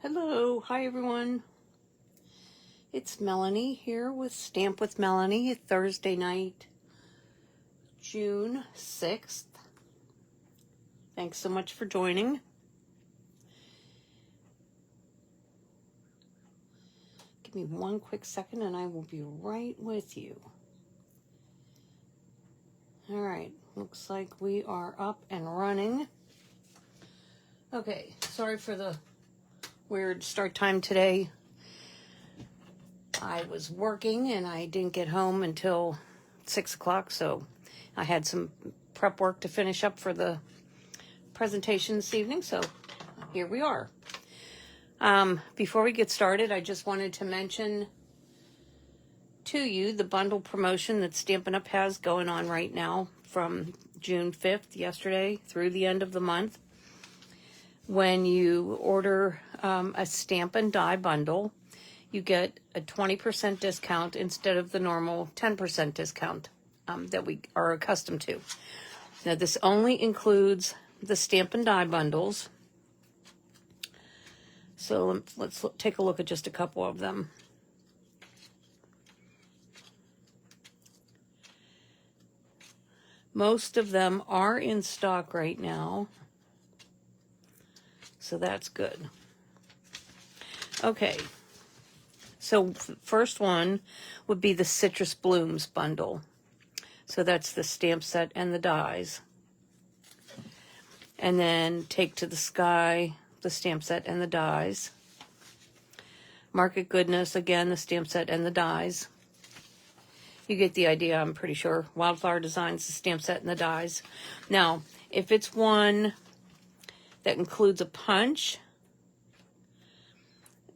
Hello, hi everyone. It's Melanie here with Stamp with Melanie, Thursday night, June 6th. Thanks so much for joining. Give me one quick second and I will be right with you. All right, looks like we are up and running. Okay, sorry for the weird start time today. I was working and I didn't get home until 6 o'clock, so I had some prep work to finish up for the presentation this evening, so here we are. Before we get started, I just wanted to mention to you the bundle promotion that Stampin' Up! Has going on right now from June 5th, yesterday, through the end of the month. When you order a stamp and die bundle, you get a 20% discount instead of the normal 10% discount that we are accustomed to. Now, this only includes the stamp and die bundles. So let's take a look at just a couple of them. Most of them are in stock right now, so that's good. Okay, so first one would be the Citrus Blooms bundle. So that's the stamp set and the dies. And then Take to the Sky, the stamp set and the dies. Market Goodness, again, the stamp set and the dies. You get the idea, I'm pretty sure. Wildflower Designs, the stamp set and the dies. Now, if it's one that includes a punch,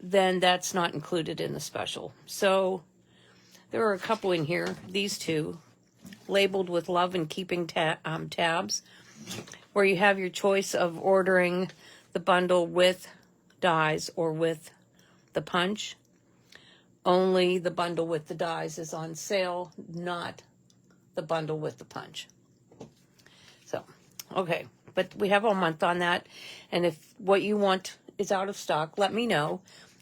then that's not included in the special. So there are a couple in here, these two, labeled with Love and Keeping tabs, where you have your choice of ordering the bundle with dies or with the punch. Only the bundle with the dies is on sale, not the bundle with the punch. So, okay, but we have a month on that, and if what you want is out of stock, let me know,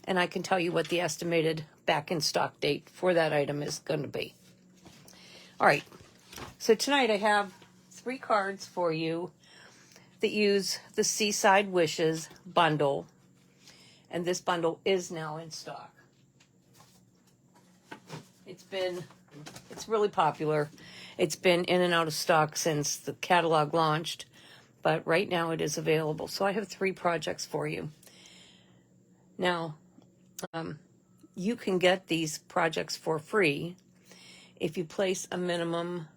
and I can tell you what the estimated back in stock date for that item is going to be. All right, so tonight I have 3 cards for you that use the Seaside Wishes bundle, and this bundle is now in stock. It's really popular. It's been in and out of stock since the catalog launched, but right now it is available. So I have 3 projects for you. Now, you can get these projects for free if you place a minimum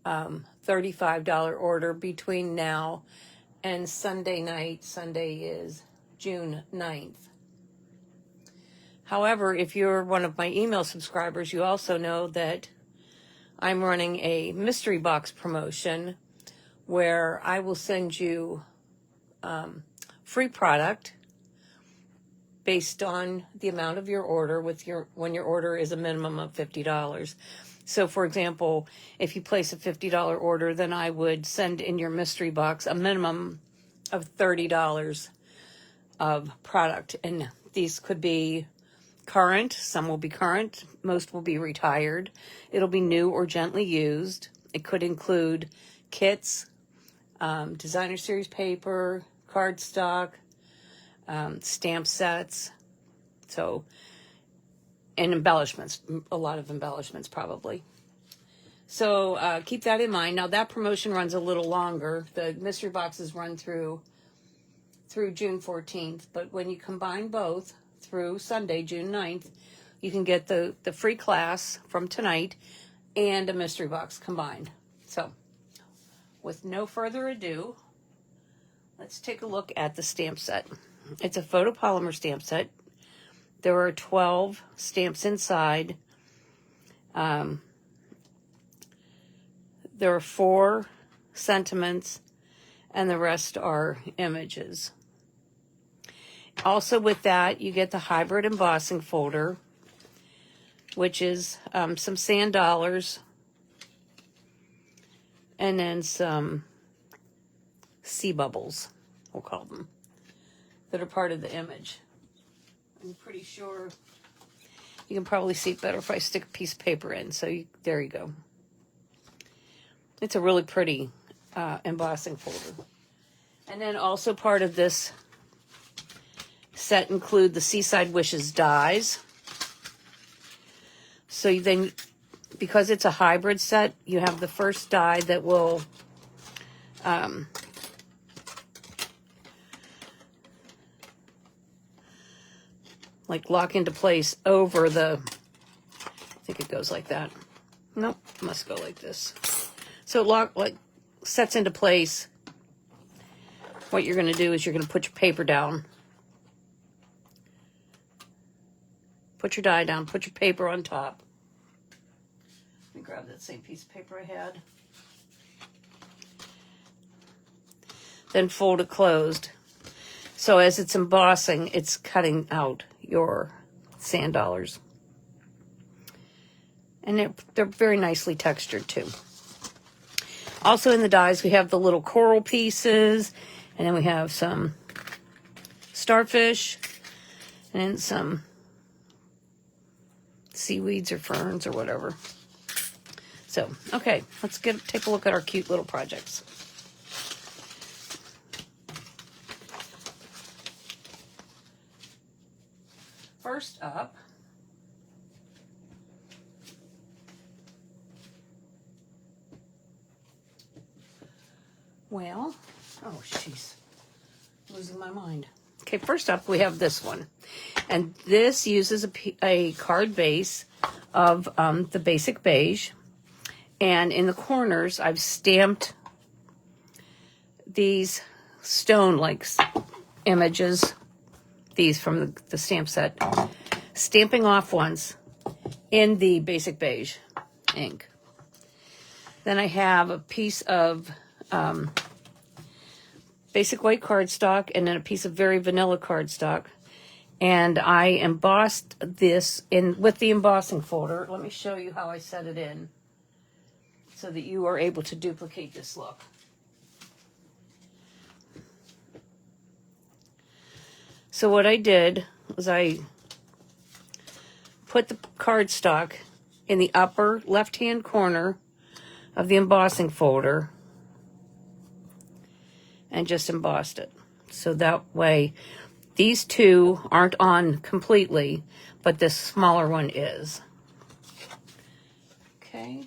$35 order between now and Sunday night. Sunday is June 9th. However, if you're one of my email subscribers, you also know that I'm running a mystery box promotion where I will send you free product based on the amount of your order when your order is a minimum of $50. So, for example, if you place a $50 order, then I would send in your mystery box a minimum of $30 of product. And these could be current, some will be current, most will be retired. It'll be new or gently used. It could include kits, designer series paper, cardstock, stamp sets, so, and embellishments, a lot of embellishments probably. So keep that in mind. Now that promotion runs a little longer. The mystery boxes run through June 14th, but when you combine both through Sunday, June 9th, you can get the free class from tonight and a mystery box combined. So with no further ado, let's take a look at the stamp set. It's a photopolymer stamp set. There are 12 stamps inside. There are 4 sentiments, and the rest are images. Also with that, you get the hybrid embossing folder, which is some sand dollars, and then some sea bubbles, we'll call them. that are part of the image. I'm pretty sure you can probably see it better if I stick a piece of paper in. So there you go. It's a really pretty embossing folder. And then also part of this set include the Seaside Wishes dies. So then, because it's a hybrid set, you have the first die that will like lock into place over the, I think it goes like that. Nope, it must go like this. So it sets into place. What you're going to do is you're going to put your paper down. Put your die down, put your paper on top. Let me grab that same piece of paper I had. Then fold it closed. So as it's embossing, it's cutting out your sand dollars. And they're very nicely textured too. Also in the dies, we have the little coral pieces, and then we have some starfish, and some seaweeds or ferns or whatever. So, okay, let's take a look at our cute little projects. First up, well, oh, jeez, losing my mind. Okay, first up, we have this one. And this uses a card base of the basic beige. And in the corners, I've stamped these stone-like images, these from the stamp set, stamping off once in the basic beige ink. Then I have a piece of basic white cardstock and then a piece of very vanilla cardstock. And I embossed this in with the embossing folder. Let me show you how I set it in so that you are able to duplicate this look. So what I did was I put the cardstock in the upper left-hand corner of the embossing folder and just embossed it. So that way these two aren't on completely, but this smaller one is. Okay.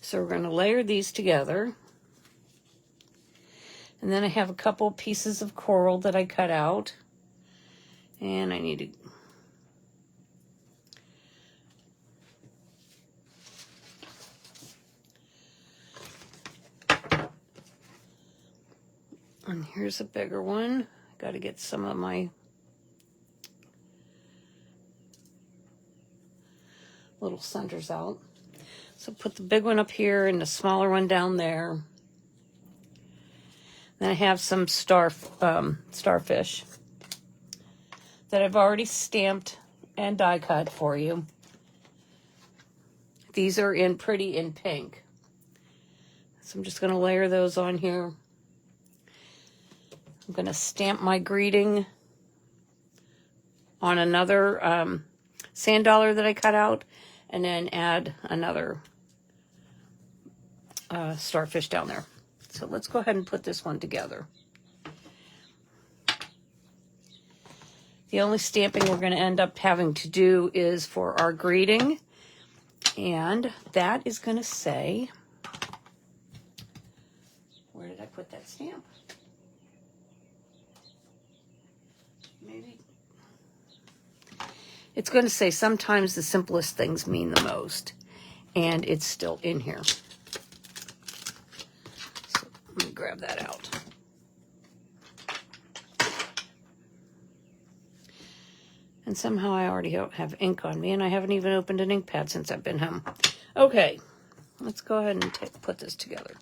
So we're going to layer these together. And then I have a couple pieces of coral that I cut out. And I need to... And here's a bigger one. Got to get some of my little centers out. So put the big one up here and the smaller one down there. Then I have some starfish that I've already stamped and die cut for you. These are pretty in pink. So I'm just going to layer those on here. I'm going to stamp my greeting on another sand dollar that I cut out, and then add another starfish down there. So let's go ahead and put this one together. The only stamping we're going to end up having to do is for our greeting, and that is going to say, where did I put that stamp? Maybe it's going to say sometimes the simplest things mean the most, and it's still in here. So let me grab that out. And somehow I already have ink on me, and I haven't even opened an ink pad since I've been home. Okay, let's go ahead and put this together.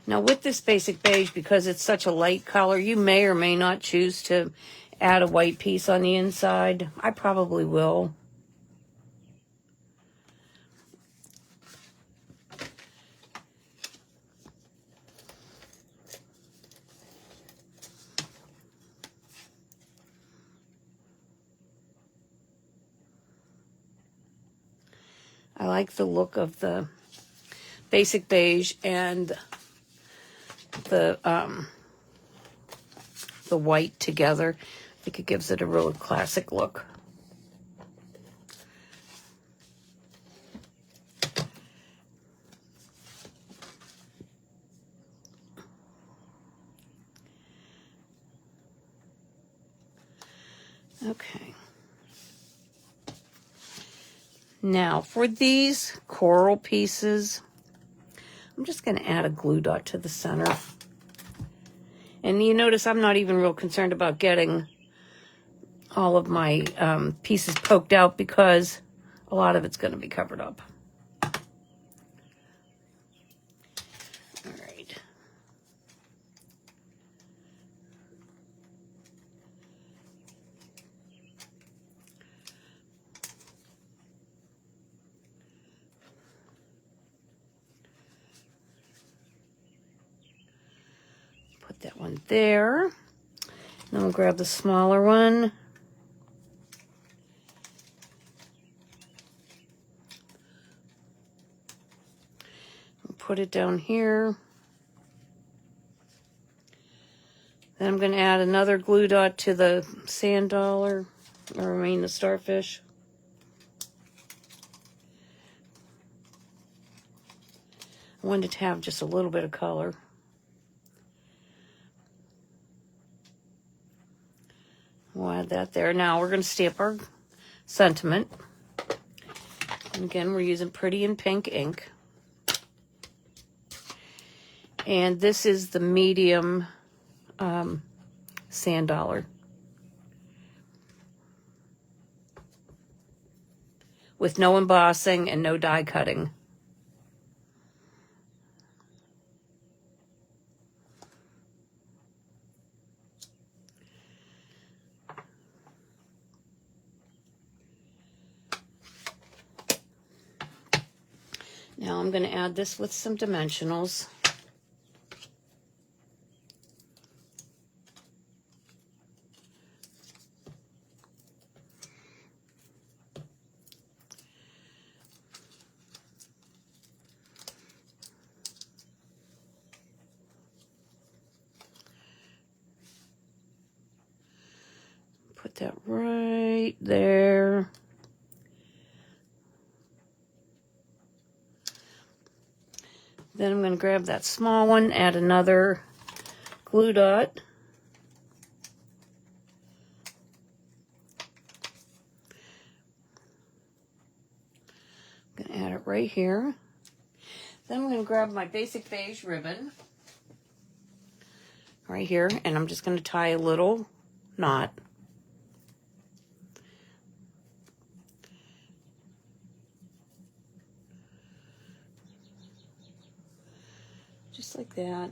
Now with this basic beige, because it's such a light color, you may or may not choose to add a white piece on the inside. I probably will. like the look of the basic beige and the white together. I think it gives it a real classic look. Okay. Now for these coral pieces, I'm just going to add a glue dot to the center. And you notice I'm not even real concerned about getting all of my pieces poked out because a lot of it's going to be covered up. All right. Put that one there. Then we'll grab the smaller one. Put it down here. Then I'm going to add another glue dot to the sand dollar, or I mean the starfish. I wanted to have just a little bit of color. We'll add that there. Now we're going to stamp our sentiment. And again, we're using Pretty in Pink ink. And this is the medium sand dollar. With no embossing and no die cutting. Now I'm going to add this with some dimensionals. Put that right there. Then I'm going to grab that small one, add another glue dot. I'm going to add it right here. Then I'm going to grab my basic beige ribbon right here, and I'm just going to tie a little knot. Just like that.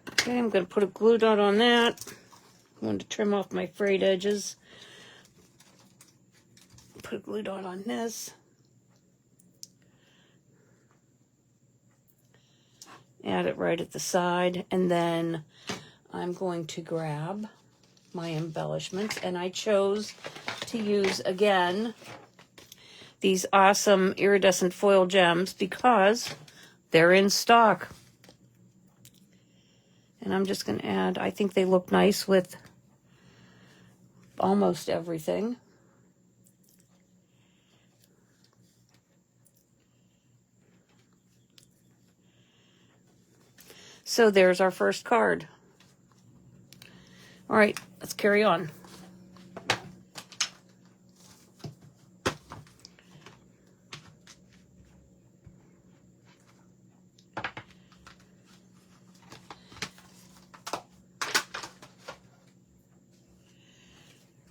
Okay, I'm going to put a glue dot on that. I'm going to trim off my frayed edges. Put a glue dot on this. Add it right at the side, and then I'm going to grab my embellishments, and I chose to use, again, these awesome iridescent foil gems because they're in stock. And I'm just going to add, I think they look nice with almost everything. So there's our first card. All right, let's carry on.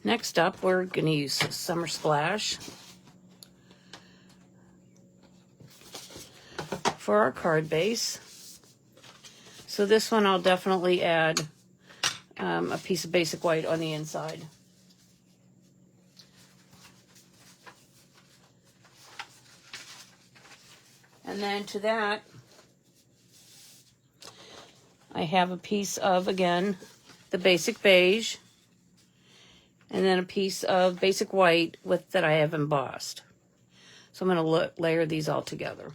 Next up, we're going to use Summer Splash for our card base. So this one I'll definitely add a piece of basic white on the inside. And then to that, I have a piece of, again, the basic beige, and then a piece of basic white that I have embossed. So I'm going to layer these all together.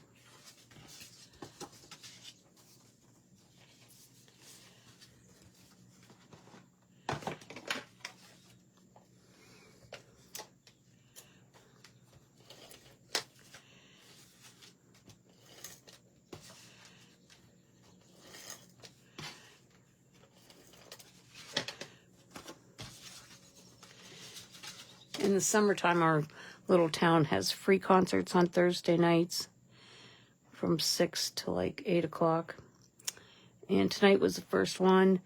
In the summertime, our little town has free concerts on Thursday nights from 6 to like 8 o'clock. And tonight was the first one.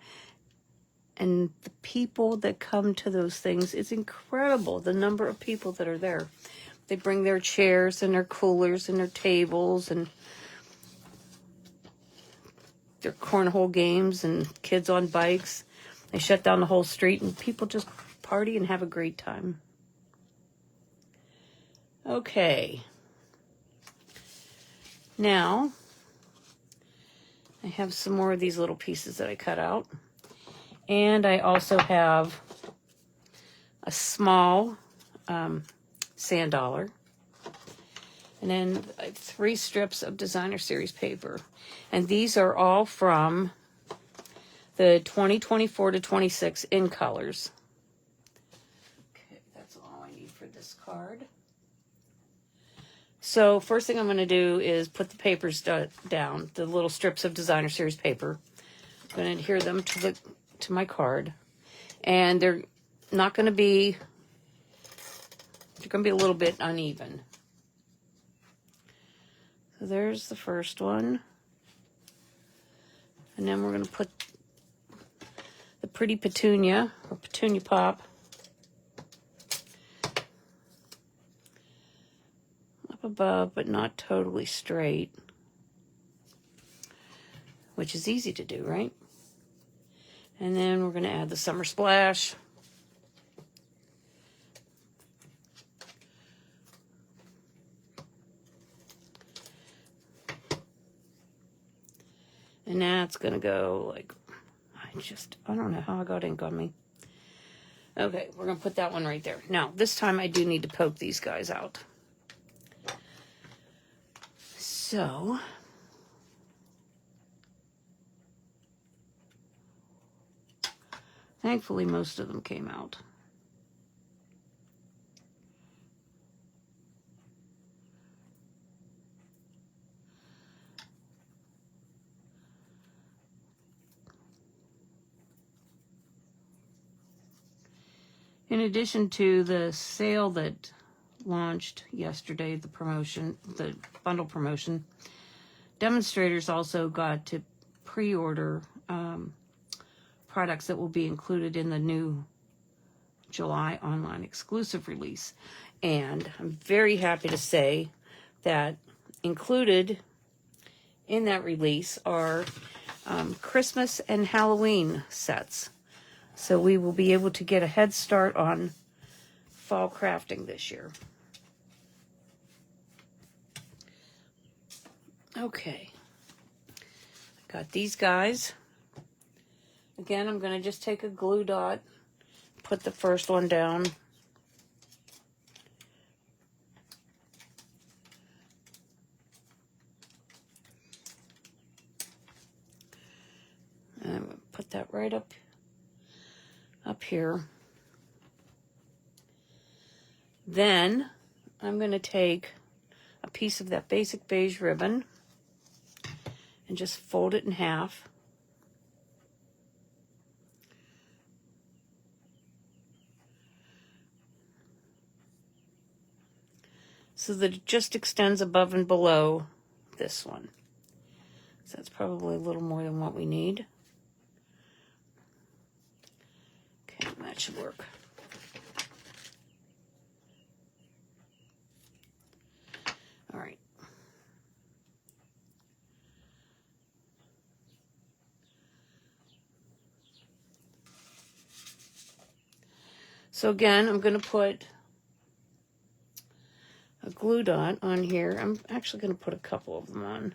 And the people that come to those things, it's incredible, the number of people that are there. They bring their chairs and their coolers and their tables and their cornhole games and kids on bikes. They shut down the whole street and people just party and have a great time. Okay. Now, I have some more of these little pieces that I cut out. And I also have a small sand dollar. And then I have 3 strips of designer series paper. And these are all from the 2024 to 26 in colors. Okay, that's all I need for this card. So first thing I'm going to do is put the papers down, the little strips of designer series paper. I'm going to adhere them to my card. And they're going to be a little bit uneven. So there's the first one. And then we're going to put the pretty petunia or petunia pop up above, but not totally straight, which is easy to do, right? And then we're going to add the summer splash. And that's going to go like, I don't know how I got ink on me. Okay, we're going to put that one right there. Now, this time I do need to poke these guys out. So, thankfully most of them came out. In addition to the sale that launched yesterday, the bundle promotion, demonstrators also got to pre-order products that will be included in the new July online exclusive release. And I'm very happy to say that included in that release are Christmas and Halloween sets. So we will be able to get a head start on fall crafting this year. Okay. Got these guys. Again, I'm going to just take a glue dot, put the first one down. And I'm going to put that right up here. Then I'm going to take a piece of that basic beige ribbon and just fold it in half. So that it just extends above and below this one. So that's probably a little more than what we need. Okay, that should work. All right. So again, I'm going to put a glue dot on here. I'm actually going to put a couple of them on.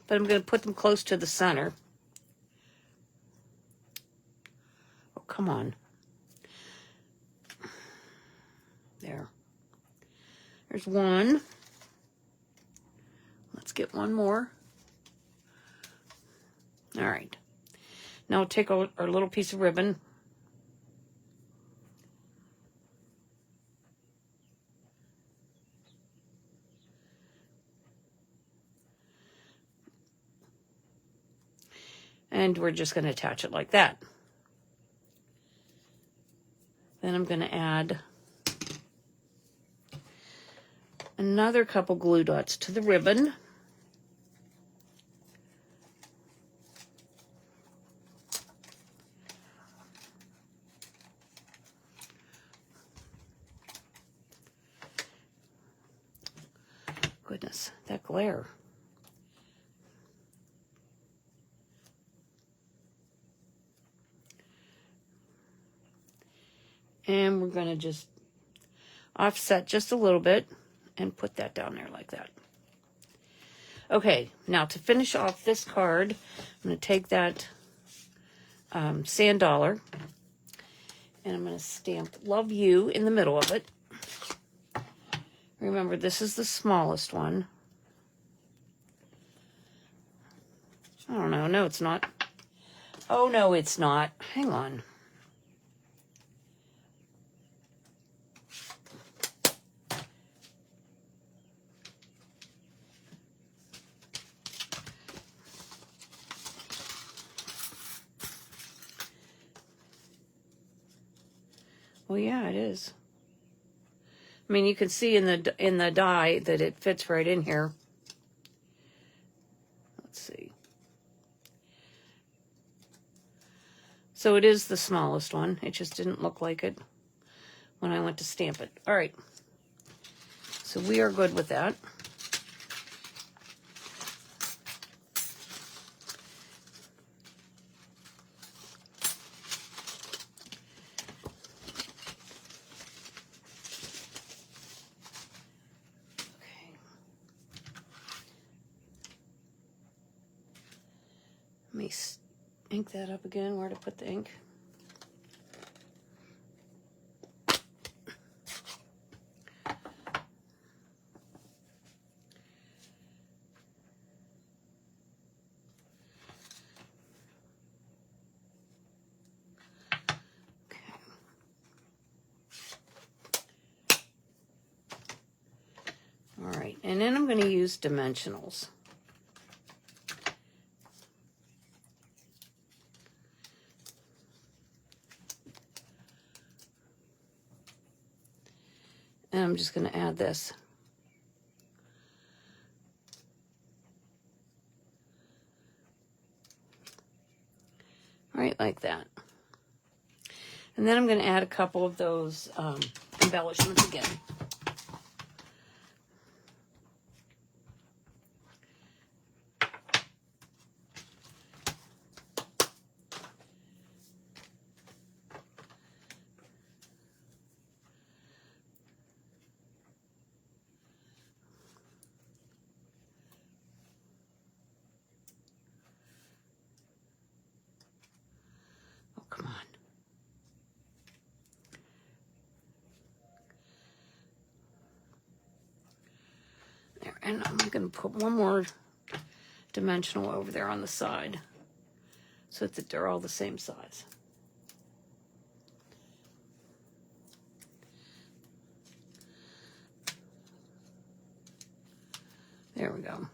But I'm going to put them close to the center. Oh, come on. There. There's one. Let's get one more. All right. Now we'll take our little piece of ribbon. And we're just going to attach it like that. Then I'm going to add another couple glue dots to the ribbon. Goodness, that glare. And we're going to just offset just a little bit and put that down there like that. Okay, now to finish off this card, I'm going to take that sand dollar and I'm going to stamp Love You in the middle of it. Remember, this is the smallest one. I don't know. No, it's not. Oh, no, it's not. Hang on. Well, yeah, it is. I mean, you can see in the die that it fits right in here. Let's see. So it is the smallest one. It just didn't look like it when I went to stamp it. All right. So we are good with that. Let me ink that up again, where to put the ink. All right, and then I'm going to use dimensionals. And I'm just going to add this. Right like that. And then I'm going to add a couple of those embellishments again. Come on. There, and I'm going to put one more dimensional over there on the side so that they're all the same size. There we go.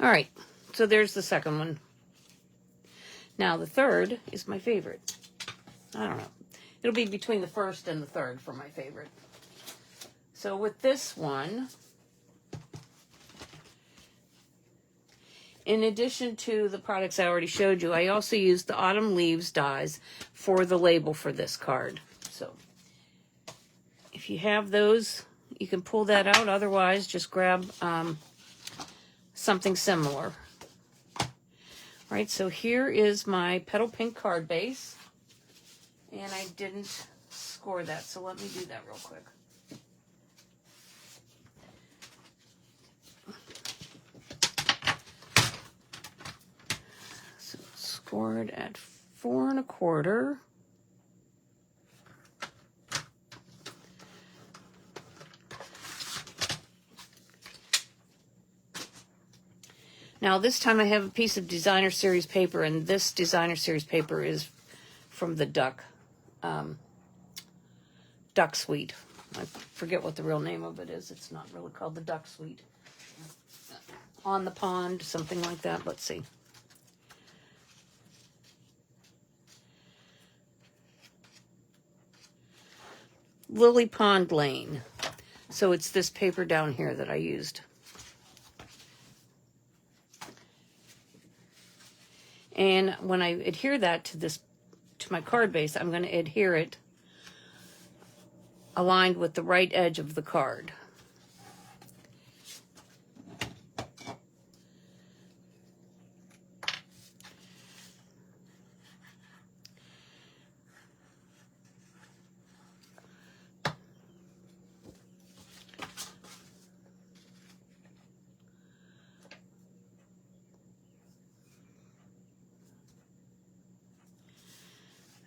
All right. So there's the second one. Now the third is my favorite. I don't know. It'll be between the first and the third for my favorite. So with this one, in addition to the products I already showed you, I also used the Autumn Leaves dies for the label for this card. So if you have those, you can pull that out. Otherwise, just grab something similar. All right, so here is my petal pink card base. And I didn't score that, so let me do that real quick. So it's scored at 4 1/4. Now this time I have a piece of designer series paper, and this designer series paper is from the Duck Suite. I forget what the real name of it is. It's not really called the Duck Suite. On the Pond, something like that. Let's see. Lily Pond Lane. So it's this paper down here that I used. And when I adhere that to my card base, I'm going to adhere it aligned with the right edge of the card.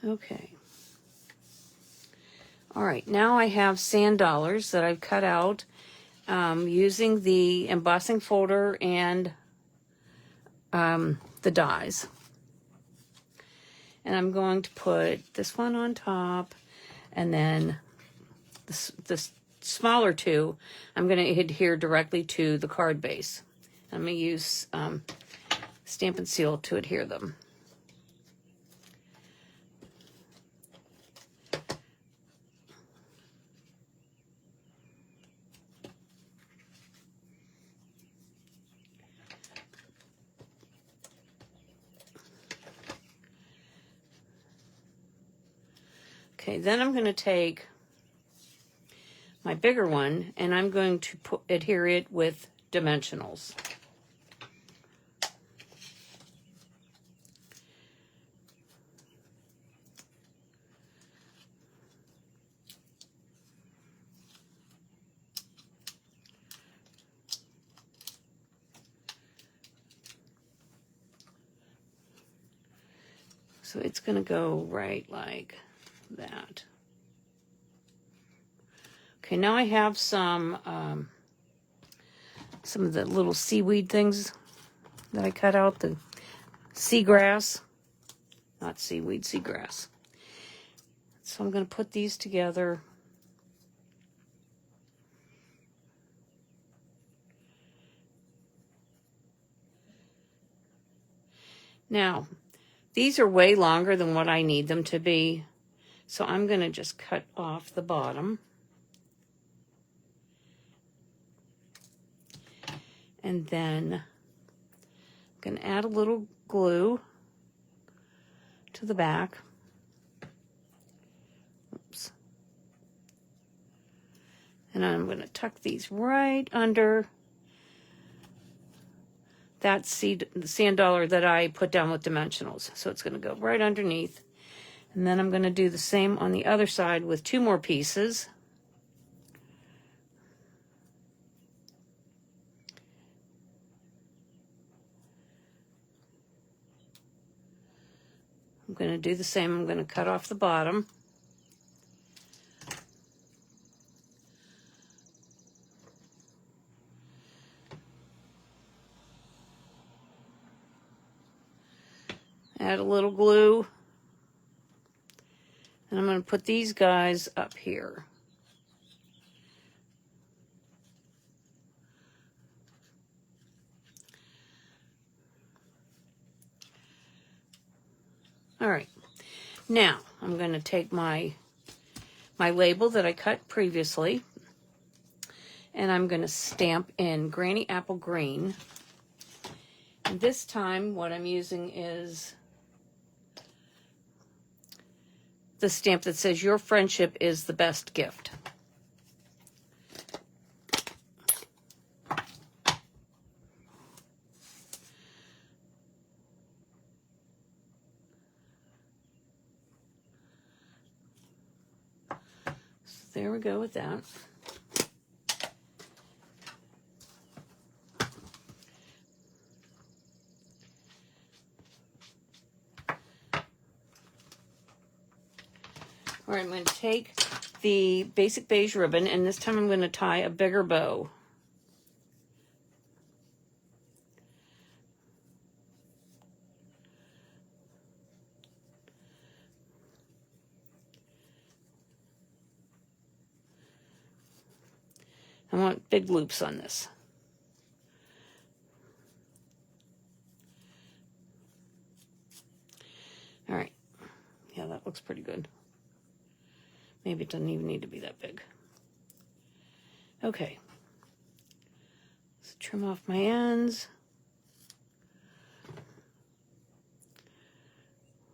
Okay. All right, now I have sand dollars that I've cut out using the embossing folder and the dies. And I'm going to put this one on top, and then the smaller two, I'm going to adhere directly to the card base. I'm going to use Stamp and Seal to adhere them. Okay, then I'm going to take my bigger one, and I'm going to adhere it with dimensionals. So it's going to go right like that. Okay, now I have some of the little seaweed things that I cut out, the seagrass, not seaweed, seagrass. So I'm going to put these together. Now, these are way longer than what I need them to be, so I'm going to just cut off the bottom. And then I'm going to add a little glue to the back. Oops. And I'm going to tuck these right under that sand dollar that I put down with dimensionals. So it's going to go right underneath. And then I'm going to do the same on the other side with 2 more pieces. I'm going to do the same. I'm going to cut off the bottom. Add a little glue. And I'm going to put these guys up here. All right. Now, I'm going to take my label that I cut previously, and I'm going to stamp in Granny Apple Green. And this time, what I'm using is the stamp that says, "Your friendship is the best gift." there we go with that. All right, I'm going to take the basic beige ribbon, and this time I'm going to tie a bigger bow. I want big loops on this. All right. Yeah, that looks pretty good. Maybe it doesn't even need to be that big. Okay. Let's trim off my ends.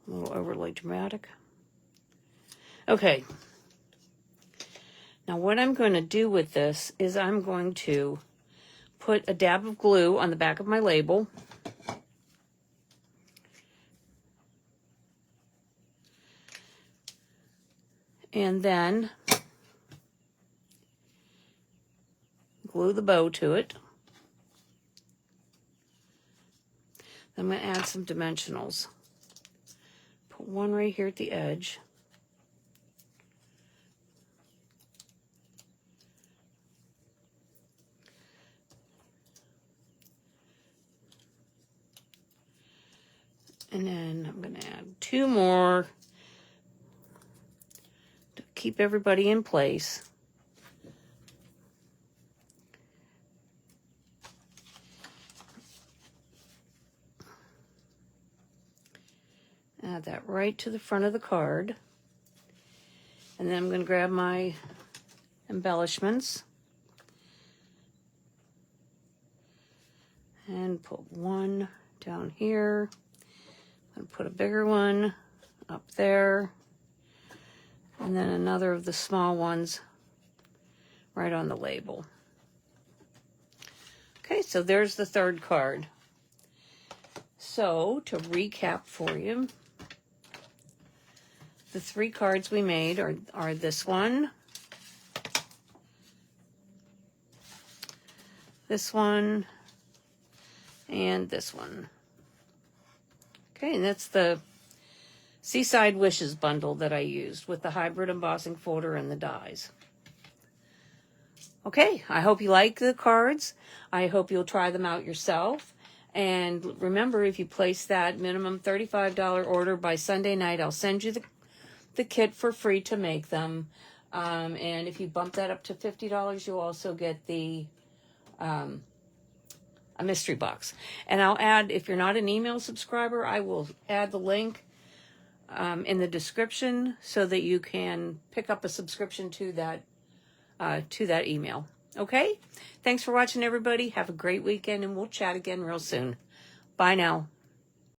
A little overly dramatic. Okay. Now what I'm going to do with this is I'm going to put a dab of glue on the back of my label. And then glue the bow to it. I'm going to add some dimensionals. Put one right here at the edge. And then I'm going to add two more to keep everybody in place. Add that right to the front of the card. And then I'm going to grab my embellishments and put one down here. I'm going to put a bigger one up there, and then another of the small ones right on the label. Okay, so there's the third card. So to recap for you, the three cards we made are this one, this one, and this one. Okay, and that's the Seaside Wishes bundle that I used with the hybrid embossing folder and the dies. Okay, I hope you like the cards. I hope you'll try them out yourself. And remember, if you place that minimum $35 order by Sunday night, I'll send you the kit for free to make them. And if you bump that up to $50, you'll also get the a mystery box. And I'll add, if you're not an email subscriber, I will add the link in the description so that you can pick up a subscription to that email. Okay? Thanks for watching, everybody. Have a great weekend, and we'll chat again real soon. Bye now.